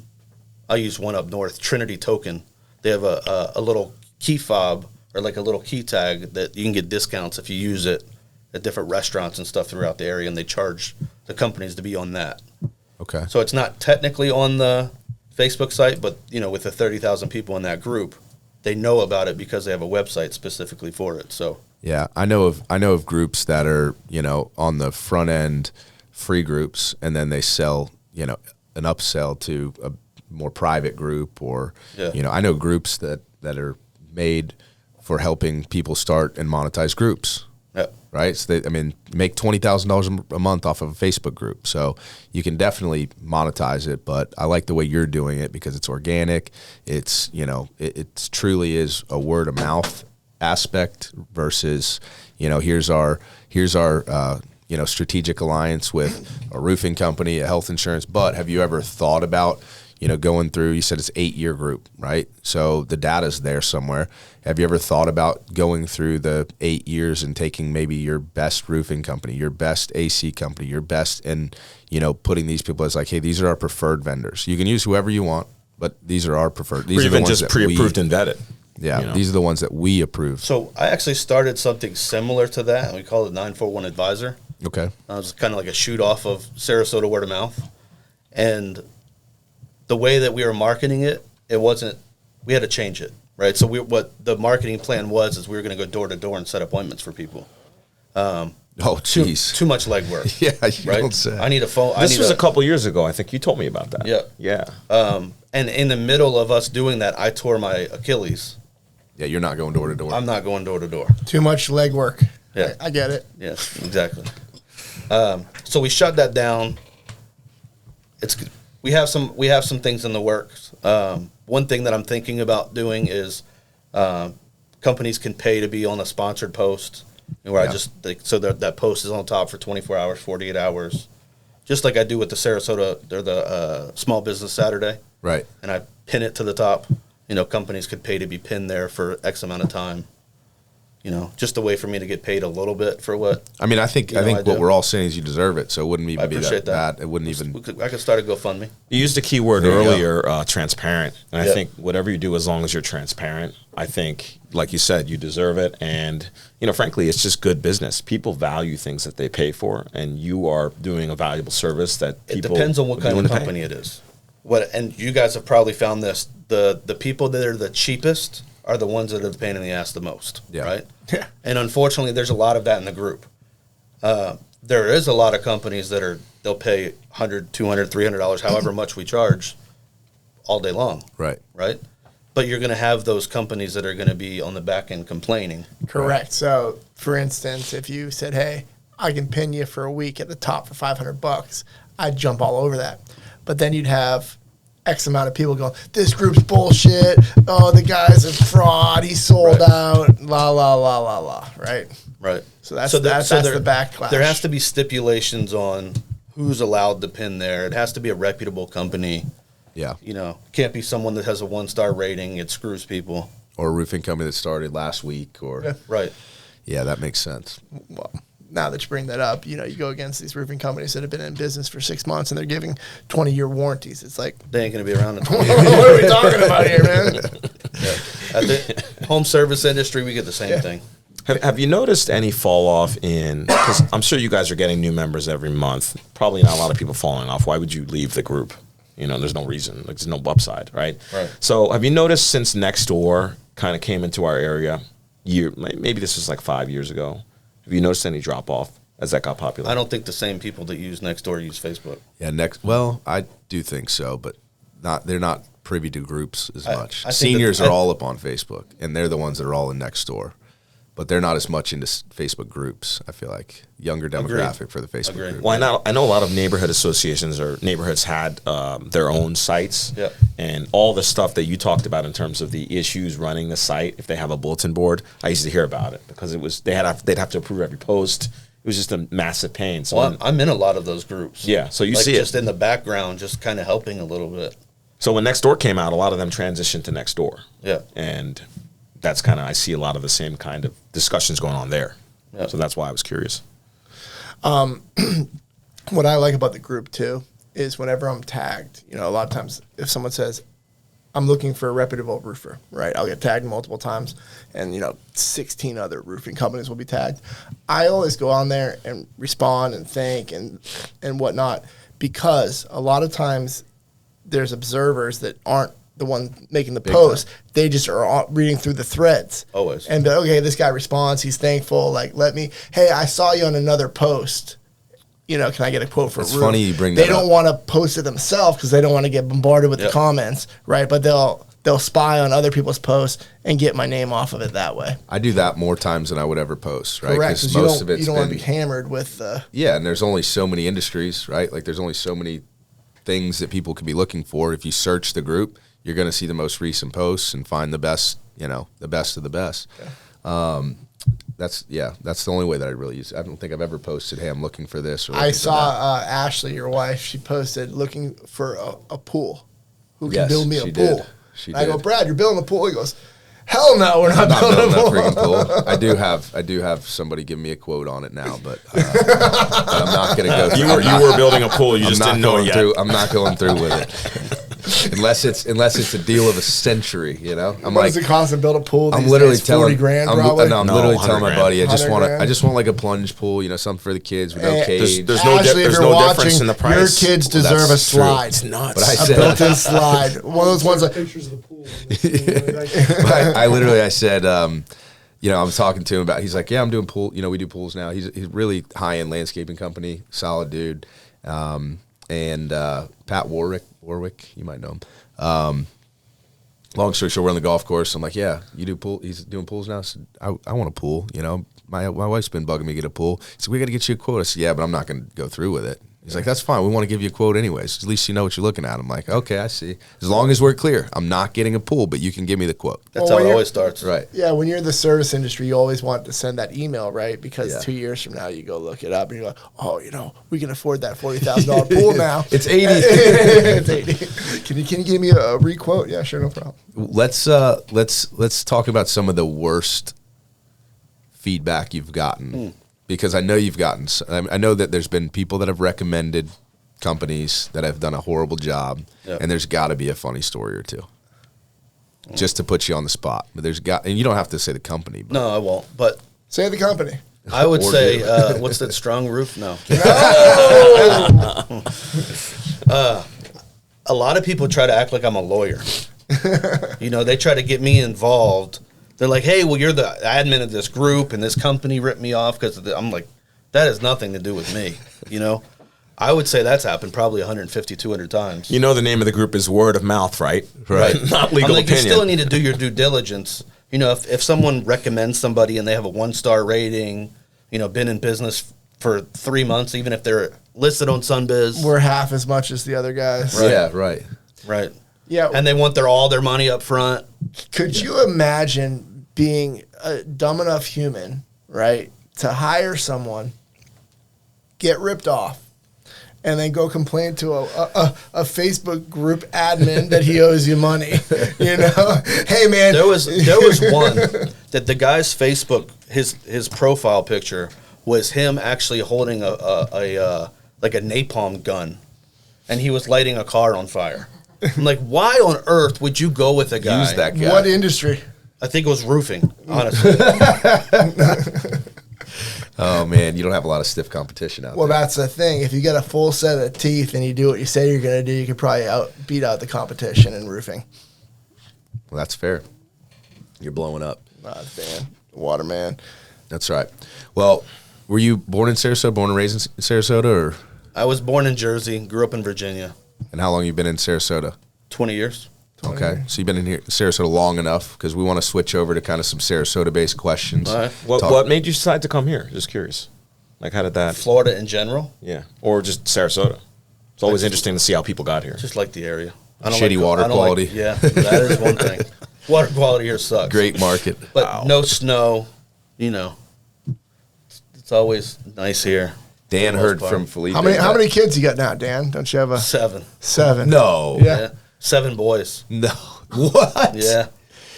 use one up north, Trinity Token. They have a little key fob or like a little key tag that you can get discounts if you use it at different restaurants and stuff throughout the area, and they charge the companies to be on that. Okay. So it's not technically on the Facebook site, but with the 30,000 people in that group, they know about it because they have a website specifically for it. So Yeah, I know of groups that are, on the front end free groups, and then they sell, an upsell to a more private group, or I know groups that are made for helping people start and monetize groups. yeah. Right? So make $20,000 a month off of a Facebook group. So you can definitely monetize it, but I like the way you're doing it because it's organic. It's, it truly is a word of mouth aspect versus, here's our strategic alliance with a roofing company, a health insurance. But have you ever thought about, going through, you said it's 8-year group, right? So the data's there somewhere. Have you ever thought about going through the 8 years and taking maybe your best roofing company, your best AC company, your best, and, putting these people as like, hey, these are our preferred vendors. You can use whoever you want, but these are our preferred. These Or are the even ones just that pre-approved and vetted. Yeah, you know? these are the ones that we approve. So I actually started something similar to that, and we call it 941 Advisor. Okay. It was kind of like a shoot off of Sarasota word of mouth. And the way that we were marketing it, we had to change it, right? So what the marketing plan is we were going to go door to door and set appointments for people. Oh, jeez. Too much legwork. Yeah, you right? don't say. I need a phone. This was a couple years ago. I think you told me about that. Yeah. Yeah. And in the middle of us doing that, I tore my Achilles. Yeah, you're not going door to door. I'm not going door to door. Too much legwork. Yeah. I get it. Yes, exactly. So we shut that down. We have some things in the works. One thing that I'm thinking about doing is companies can pay to be on a sponsored post, where that post is on top for 24 hours, 48 hours, just like I do with the Sarasota. They're the Small Business Saturday, Right. and I pin it to the top. Companies could pay to be pinned there for X amount of time. Just a way for me to get paid a little bit for what. I mean, I think what we're all saying is you deserve it, so it wouldn't even be that bad. It wouldn't even. I could start a GoFundMe. You used a key word earlier, transparent. And I Yep. think whatever you do, as long as you're transparent, I think, like you said, you deserve it. And, frankly, it's just good business. People value things that they pay for, and you are doing a valuable service that people. It depends on what kind of company it is. And you guys have probably found this: the people that are the cheapest are the ones that are the pain in the ass the most, right? Yeah. And unfortunately, there's a lot of that in the group. There is a lot of companies they'll pay $100, $200, $300, however much we charge, all day long, Right. right? But you're going to have those companies that are going to be on the back end complaining. Correct. So, for instance, if you said, "Hey, I can pin you for a week at the top for $500," I'd jump all over that. But then you'd have X amount of people going, "This group's bullshit. Oh, the guy's a fraud. He sold out. La la la la la." Right. Right. So that's the backlash. There has to be stipulations on who's allowed to pin there. It has to be a reputable company. Yeah. Can't be someone that has a 1-star rating. It screws people. Or a roofing company that started last week, or Right. yeah, that makes sense. Well, now that you bring that up, you go against these roofing companies that have been in business for 6 months and they're giving 20-year warranties. It's like, They ain't going to be around in 20 what are we talking about here, man? At the home service industry, we get the same thing. Have you noticed any fall off in, because I'm sure you guys are getting new members every month, probably not a lot of people falling off. Why would you leave the group? There's no reason, there's no upside, right? Right. So have you noticed since Nextdoor kind of came into our area, maybe this was like 5 years ago, have you noticed any drop off as that got popular? I don't think the same people that use Nextdoor use Facebook. Yeah, well, I do think so, but they're not privy to groups as much. I think Seniors are all up on Facebook, and they're the ones that are all in Nextdoor. But they're not as much into Facebook groups, I feel like. Younger demographic for the Facebook group. Well, I know a lot of neighborhood associations or neighborhoods had their own sites. Yep. And all the stuff that you talked about in terms of the issues running the site, if they have a bulletin board, I used to hear about it because they'd have to approve every post. It was just a massive pain. So I'm in a lot of those groups. Yeah, so you see just in the background, just kind of helping a little bit. So when Nextdoor came out, a lot of them transitioned to Nextdoor. Yeah. And that's I see a lot of the same kind of discussions going on there. Yeah. So that's why I was curious. What I like about the group too is whenever I'm tagged, a lot of times if someone says, "I'm looking for a reputable roofer," right? I'll get tagged multiple times and 16 other roofing companies will be tagged. I always go on there and respond and thank and whatnot, because a lot of times there's observers that aren't the one making the post. They just are reading through the threads. Always. And okay, this guy responds, he's thankful, hey, I saw you on another post. Can I get a quote for It's roof? funny you bring that They don't up. want to post it themselves because they don't want to get bombarded with the comments, right? But they'll spy on other people's posts and get my name off of it that way. I do that more times than I would ever post, right? Correct, Because because most of it's you don't want to been be hammered with yeah, and there's only so many industries, right? Like there's only so many things that people could be looking for. If you search the group, you're going to see the most recent posts and find the best, the best of the best. Okay. That's the only way that I really use it. I don't think I've ever posted, "Hey, I'm looking for this." Or I saw Ashley, your wife, she posted looking for a pool. Who can Yes, build me a she pool? did. She And I go, did. "Brad, you're building a pool." He goes, "Hell no, we're not building a that pool." freaking pool. I do have somebody give me a quote on it now, but I'm not going to go through. You were building a pool, you just didn't know it yet. I'm not going through with it. unless it's a deal of a century, you know. What does it cost to build a pool? I'm literally telling 40 grand probably. I'm literally telling my buddy, I just want 100 like a plunge pool, you know, something for the kids with no cage. There's no difference in the price. Your kids deserve a slide. It's nuts. But I A said, built-in slide. One of those ones that Pictures of the pool. I said, you know, I was talking to him about. He's like, yeah, I'm doing pool. You know, we do pools now. He's really high-end landscaping company, solid dude. And Pat Warwick, you might know him. Long story short, we're on the golf course. I'm like, yeah, you do pool. He's doing pools now. I said, I want a pool. You know, my wife's been bugging me to get a pool. He said, we got to get you a quote. I said, yeah, but I'm not going to go through with it. He's like, that's fine. We want to give you a quote anyways. At least you know what you're looking at. I'm like, okay, I see. As long as we're clear, I'm not getting a pool, but you can give me the quote. That's how it always starts. Right. Yeah, when you're in the service industry, you always want to send that email, right? Because Yeah. 2 years from now, you go look it up and you're like, oh, you know, we can afford that $40,000 pool now. It's 80. It's 80. Can you give me a re-quote? Yeah, sure, no problem. Let's talk about some of the worst feedback you've gotten, because I know you've gotten. I know that there's been people that have recommended companies that have done a horrible job, and there's got to be a funny story or two, just to put you on the spot. But and you don't have to say the company. But No, I won't. But Say the company. I would say, what's that strong roof? No. A lot of people try to act like I'm a lawyer. You know, they try to get me involved. They're like, hey, well, you're the admin of this group, and this company ripped me off because I'm like, that has nothing to do with me, you know? I would say that's happened probably 150, 200 times. You know the name of the group is word of mouth, right? Right. Not legal I'm like, opinion. you still need to do your due diligence. You know, if someone recommends somebody and they have a 1-star rating, you know, been in business for 3 months, even if they're listed on Sunbiz. We're half as much as the other guys. Right. Yeah, right. Right. Yeah. And they want all their money up front. Could you imagine being a dumb enough human, right, to hire someone, get ripped off, and then go complain to a Facebook group admin that he owes you money? You know, hey man, There was one that the guy's Facebook, his profile picture was him actually holding a napalm gun, and he was lighting a car on fire. I'm like, why on earth would you go with a guy? Use that guy. what industry? I think it was roofing, honestly. Oh man, you don't have a lot of stiff competition out Well, there. that's the thing. If you get a full set of teeth and you do what you say you're going to do, you could probably beat out the competition in roofing. Well, that's fair. You're blowing up. Man, waterman. That's right. Well, were you born in Sarasota, born and raised in Sarasota, or? I was born in Jersey, grew up in Virginia. And how long you been in Sarasota? 20 years. Okay, so you've been in here, Sarasota, long enough, because we want to switch over to kind of some Sarasota-based questions. All right. What made you decide to come here? Just curious. Like, how did that? Florida in general, Yeah, or just Sarasota. It's always interesting to see how people got here. just like the area. I don't Shitty water I don't quality. yeah, that is one thing. Water quality here sucks. Great market. But no snow, you know. It's always nice here. Dan most heard part. from Felipe. How many kids you got now, Dan? Don't you have a 7. 7? No. Yeah. Yeah. 7 boys. No. What? Yeah,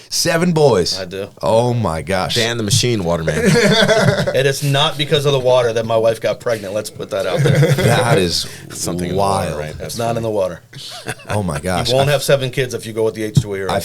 7 boys. I do. Oh my gosh. Dan the Machine Waterman. It is not because of the water that my wife got pregnant. Let's put that out there. That is Something in the wild. water, right? It's not in the water. Oh my gosh. You won't have 7 kids if you go with the H2A or I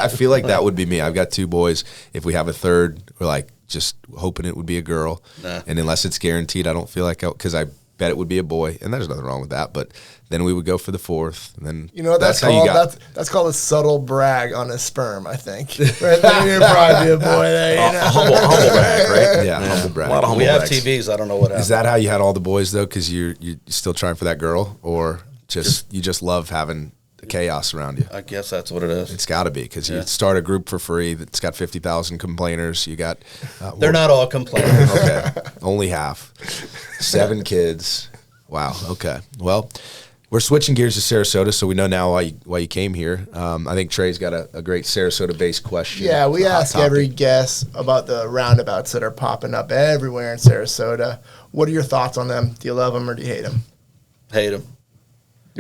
feel like that would be me. I've got 2 boys. If we have a third, we're like just hoping it would be a girl. Nah. And unless it's guaranteed, I don't feel like because I bet it would be a boy, and there's nothing wrong with that. But then we would go for the 4th, and then You know what that's how you called? got. That's called a subtle brag on his sperm, I think. Right there, you'd probably be a boy there, you know? humble brag, right? Yeah, humble brag. A lot of We humble have brags. TVs. I don't know what happened. Is that how you had all the boys though? Because you're still trying for that girl, or you just love having the chaos around you? I guess that's what it is. It's got to be because you Yeah. start a group for free that's got 50,000 complainers. You got They're not all complaining. okay, only half. 7 kids. Wow. Okay. Well, we're switching gears to Sarasota, so we know now why you came here. I think Trey's got a great Sarasota-based question. Yeah, we It's a hot ask topic. every guest about the roundabouts that are popping up everywhere in Sarasota. What are your thoughts on them? Do you love them or do you hate them? Hate them.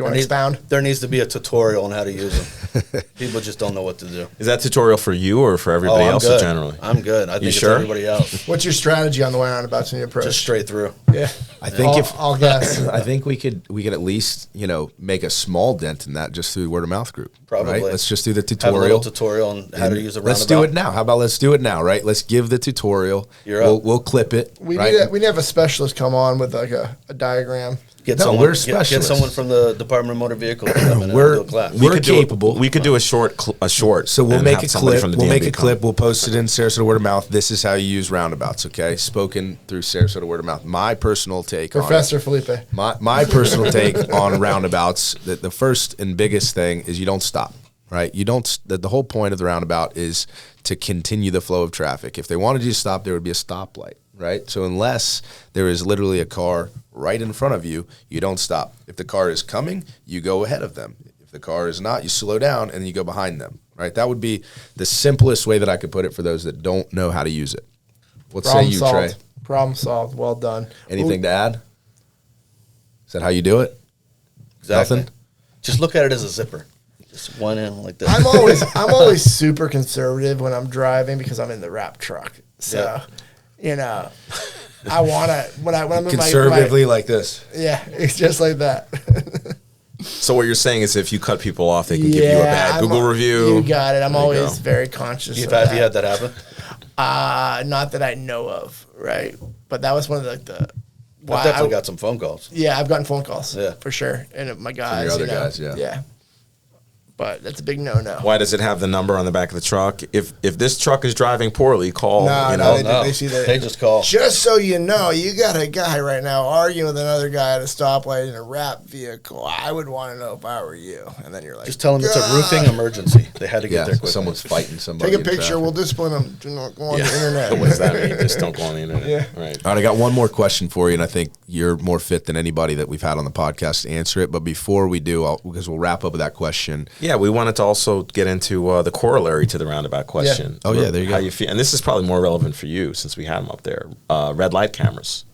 You want to expound? There needs to be a tutorial on how to use them. People just don't know what to do. Is that tutorial for you or for everybody else good. generally? I'm good. I think it's sure? everybody else. What's your strategy on the way roundabouts when you approach? Just straight through. Yeah. I think I'll guess. I think we could at least make a small dent in that just through the word of mouth group. Probably. Right? Let's just do the Have tutorial. a little tutorial on how to use a roundabout. Let's do it now. How about let's do it now? Right? Let's give the tutorial. We'll clip it. We right? need to have a specialist come on with like a diagram. Get we're get specialists. someone from the Department of Motor Vehicles to come in and do a class. We're capable. We could do a short. So we'll and make have a somebody clip. from the We'll make DMV a come. clip. We'll post it in Sarasota Word of Mouth. This is how you use roundabouts. Okay, spoken through Sarasota Word of Mouth. My personal take, Professor Felipe. My personal take on roundabouts. That the first and biggest thing is you don't stop. Right? You don't. The whole point of the roundabout is to continue the flow of traffic. If they wanted you to stop, there would be a stoplight. Right? So unless there is literally a car right in front of you, you don't stop. If the car is coming, you go ahead of them. If the car is not, you slow down and you go behind them. Right? That would be the simplest way that I could put it for those that don't know how to use it. What say you, Trey? Problem solved. Well done. Anything to add? Is that how you do it? Exactly. Nothing? Just look at it as a zipper. Just one in like this. I'm always super conservative when I'm driving because I'm in the wrap truck. So, I want to when I'm in Conservatively like this. Yeah, it's just like that. So what you're saying is, if you cut people off, they can give you a bad Google review. You got it. I'm There you always go. very conscious. Have of you had that happen? Not that I know of, right? But that was one of the. I've definitely got some phone calls. Yeah, I've gotten phone calls. Yeah. For sure. And my guys. your other guys, yeah. Yeah. But that's a big no-no. Why does it have the number on the back of the truck? If this truck is driving poorly, call. They see that. They just call. Just so you know, you got a guy right now arguing with another guy at a stoplight in a wrap vehicle. I would want to know if I were you. And then you're like, Just tell them it's a roofing emergency. They had to get there quick. Someone's fighting somebody. take a in picture. traffic. We'll discipline them. Do not go on the internet. What does that mean? Just don't go on the internet. Yeah. Right. All right, I got one more question for you, and I think you're more fit than anybody that we've had on the podcast to answer it. But before we do, because we'll wrap up with that question. Yeah, we wanted to also get into the corollary to the roundabout question. Yeah. Oh, yeah, there you go. How you feel, and this is probably more relevant for you since we had them up there. Red light cameras.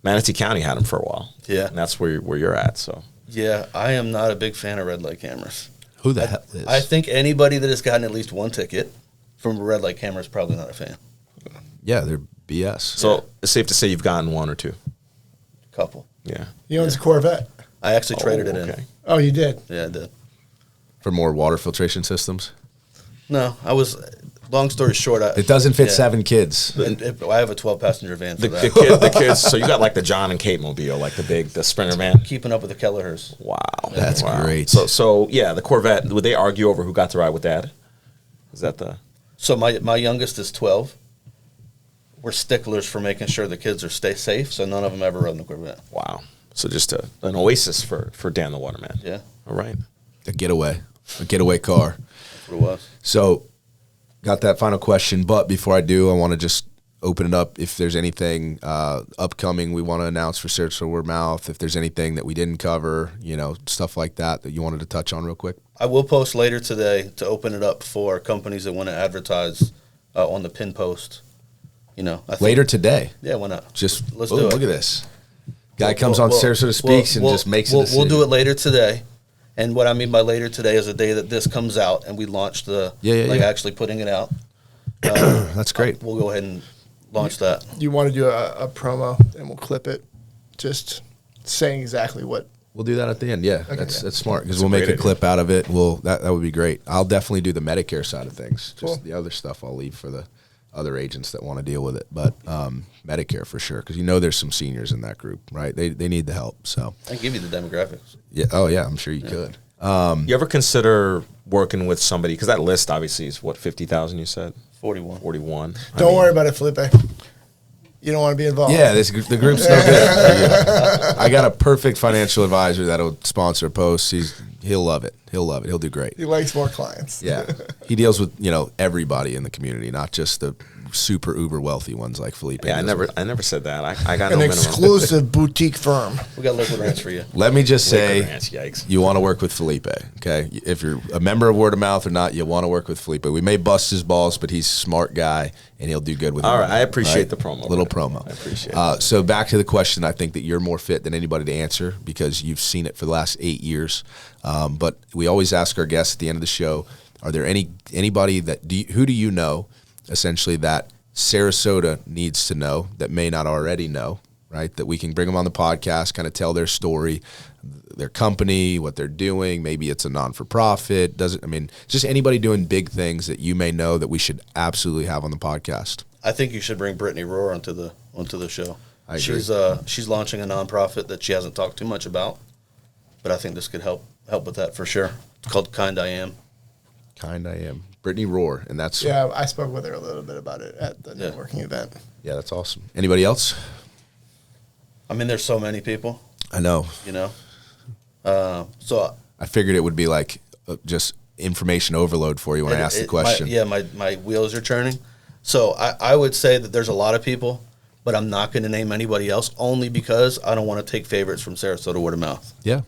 Manatee County had them for a while. Yeah. And that's where you're at. So Yeah, I am not a big fan of red light cameras. Who the hell is? I think anybody that has gotten at least one ticket from a red light camera is probably not a fan. Yeah, they're BS. So it's safe to say you've gotten one or two. Couple. Yeah. He owns a Corvette. I actually traded it in. Oh, you did? Yeah, I did. For more water filtration systems. No, I was. Long story short, It doesn't fit 7 kids. I have a 12-passenger van for that. The kids. So you got like the John and Kate mobile, like the Sprinter van. Keeping up with the Kellehers. Wow, That's great. So yeah, the Corvette. Would they argue over who got to ride with Dad? Is that the? So my youngest is 12. We're sticklers for making sure the kids are stay safe, so none of them ever rode in the Corvette. Wow. So just an oasis for Dan the Waterman. Yeah. All right. A getaway car. That's what it was. So, got that final question. But before I do, I want to just open it up. If there's anything upcoming we want to announce for Sarasota Word of Mouth, if there's anything that we didn't cover, stuff like that you wanted to touch on real quick. I will post later today to open it up for companies that want to advertise on the pin post. I think, Later today. Yeah, why not? Just Let's do it. Look at this. Guy comes on Sarasota SpeaX and just makes it. We'll do it later today. And what I mean by later today is the day that this comes out and we launch actually putting it out. That's great. We'll go ahead and launch that. You want to do a promo and we'll clip it, just saying exactly what. We'll do that at the end. Yeah, Okay. that's smart because we'll make a clip out of it. That would be great. I'll definitely do the Medicare side of things. Just Cool. the other stuff I'll leave for the other agents that want to deal with it. But Medicare for sure, because there's some seniors in that group, right? They need the help. So I can give you the demographics. yeah. Oh yeah, I'm sure you could. You ever consider working with somebody? Because that list obviously is what 50,000. You said 41. 41. Don't worry about it, Felipe. You don't want to be involved. Yeah, the group's no good. I got a perfect financial advisor that'll sponsor posts. He'll love it. He'll do great. He likes more clients. Yeah, he deals with everybody in the community, not just the super uber wealthy ones like Felipe. Yeah, I never said that. I got An no minimum. exclusive boutique firm. We got liquid ranch for you. Let me just say, Yikes. you want to work with Felipe, okay? If you're a member of Word of Mouth or not, you want to work with Felipe. We may bust his balls, but he's a smart guy, and he'll do good with it. All right, I appreciate the promo. Little promo. I appreciate it. So back to the question, I think that you're more fit than anybody to answer because you've seen it for the last 8 years. But we always ask our guests at the end of the show, are there anybody who do you know, essentially, that Sarasota needs to know that may not already know, right? That we can bring them on the podcast, kind of tell their story, their company, what they're doing. Maybe it's a non-for-profit. Just anybody doing big things that you may know that we should absolutely have on the podcast. I think you should bring Brittany Rohr onto the show. I agree. She's launching a nonprofit that she hasn't talked too much about, but I think this could help with that for sure. It's called Kind I Am. Kind I Am. Brittany Rohr, and that's I spoke with her a little bit about it at the networking event. Yeah, that's awesome. Anybody else? I mean, there's so many people. I know. So I figured it would be like just information overload for you when I asked the question. My wheels are turning. So I would say that there's a lot of people, but I'm not going to name anybody else only because I don't want to take favorites from Sarasota Word of Mouth. Yeah.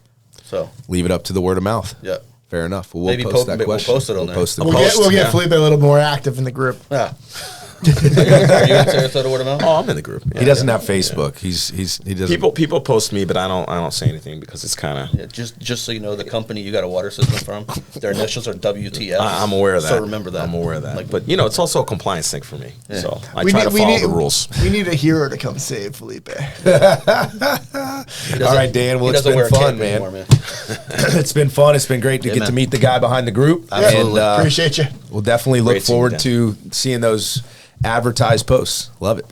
So leave it up to the word of mouth. Yeah. Fair enough. Well, we'll post that question. We'll post it on there. We'll get Felipe a little more active in the group. Yeah. Are you in Sarasota Word of Mouth? Oh, I'm in the group. He doesn't have Facebook. He doesn't. People post me, but I don't say anything because it's kind of just so you know, the company you got a water system from, their initials are WTF. I'm aware of that. So remember that. I'm aware of that. But it's also a compliance thing for me. Yeah. So I try to follow the rules. We need a hero to come save Felipe. All right, Dan. Well, it's been fun, man. It's been fun. It's been great to get to meet the guy behind the group. Absolutely. And, appreciate you. We'll definitely look Great forward to seeing those advertised posts. Love it.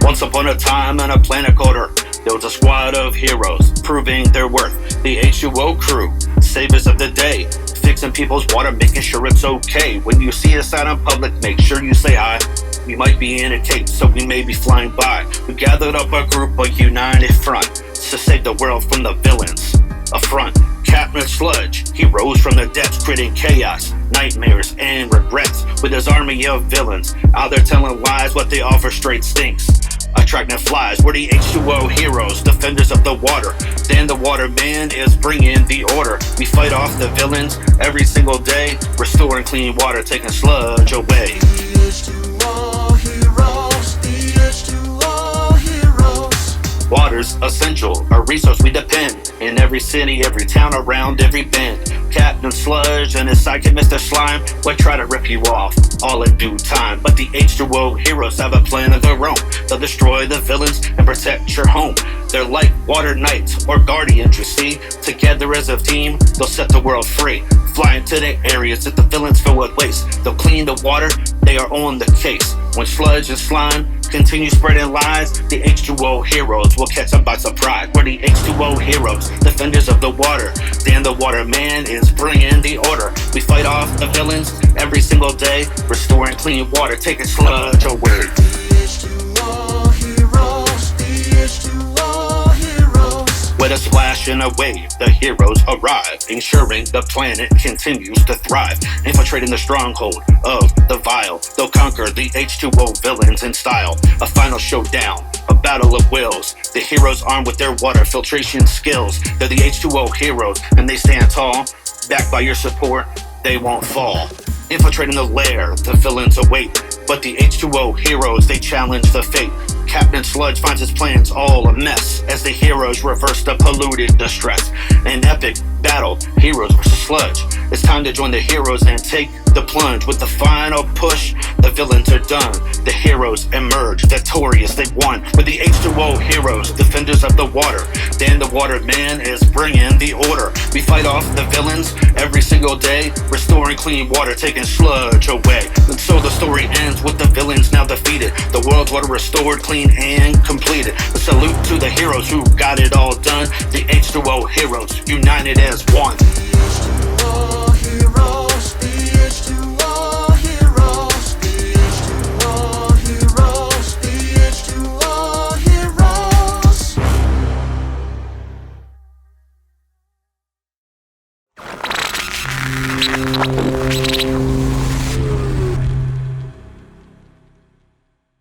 Once upon a time on a planet called Earth, there was a squad of heroes proving their worth. The H2O crew, saviors of the day, fixing people's water, making sure it's okay. When you see us out in public, make sure you say hi. We might be in a cape, so we may be flying by. We gathered up a group, a united front, to save the world from the villains. A front, Captain Sludge, he rose from the depths, creating chaos, nightmares, and regrets. With his army of villains, out there telling lies, what they offer straight stinks. Attracting flies, we're the H2O heroes, defenders of the water. Dan the Waterman is bringing the order. We fight off the villains every single day, restoring clean water, taking sludge away. Water's essential, a resource we depend. In every city, every town, around every bend. Captain Sludge and his sidekick Mr. Slime would try to rip you off, all in due time. But the H2O heroes have a plan of their own. They'll destroy the villains and protect your home. They're like water knights or guardians, you see. Together as a team, they'll set the world free. Fly into the areas that the villains fill with waste. They'll clean the water, they are on the case. When Sludge and Slime continue spreading lies, the H2O heroes will catch them by surprise. We're the H2O heroes, defenders of the water. Dan the Waterman is bringing the order. We fight off the villains every single day, restoring clean water, taking sludge away. With a splash and a wave, the heroes arrive, ensuring the planet continues to thrive. Infiltrating the stronghold of the vile, they'll conquer the H2O villains in style. A final showdown, a battle of wills. The heroes armed with their water filtration skills. They're the H2O heroes, and they stand tall. Backed by your support, they won't fall. Infiltrating the lair, the villains await. But the H2O heroes, they challenge the fate. Captain Sludge finds his plans all a mess as the heroes reverse the polluted distress. An epic battle, heroes versus Sludge. It's time to join the heroes and take the plunge. With the final push, the villains are done. The heroes emerge victorious, they won. With the H2O heroes, defenders of the water. Dan the Waterman is bringing the order. We fight off the villains every single day, restoring clean water, taking sludge away. And so the story ends with the villains now defeated. The world's water restored, clean and completed. A salute to the heroes who got it all done. The H2O heroes united as one.